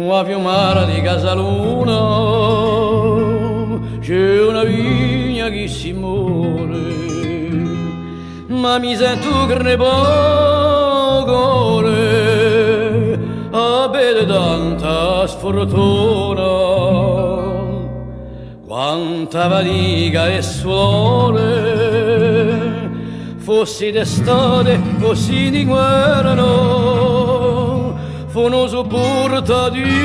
a Fiumara di Casaluna c'è una vigna che si muore, ma mi sento che ne pocore a vedere tanta sfortuna, quanta fatica e suore, fossi d'estate, fossi d'inverno, fono sopporta d'inverno,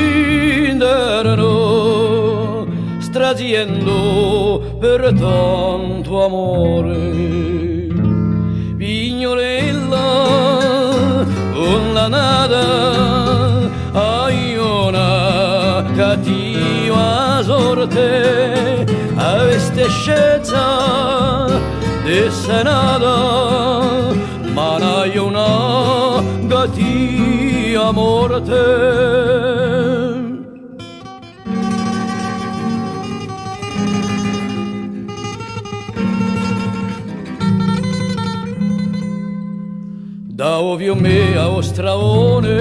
straziendo per tanto amore. Vignolella, con la nata, hai una cattiva sorte, aveste scelta di senata, ma n'hai una cattiva morte. Da ovvio me a Ostraone,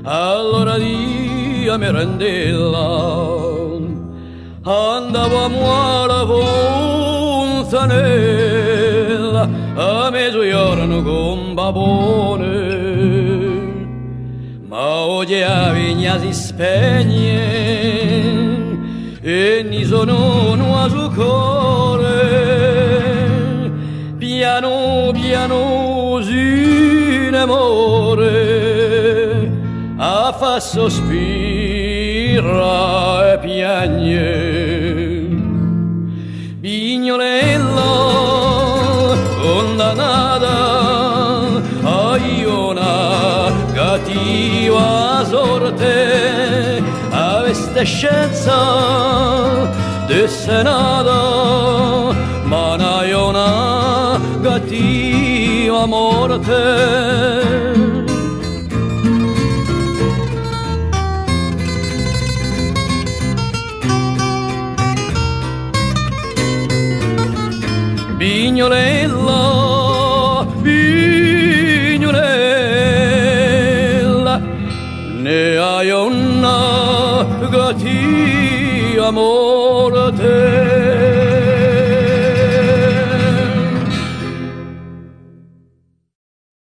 allora dia merendella, andavamo alla fontanella, a mezzogiorno con babone, ma oggi la vigna si spegne e ni sono nuova su cuore, piano piano sin amore a fa sospira e piagne. Vignolella condannata, hai una cattiva sorte, aveste scienza di senata, ma n'hai una cattiva morte. Vignolella, vignolella, ne hai una cattiva morte.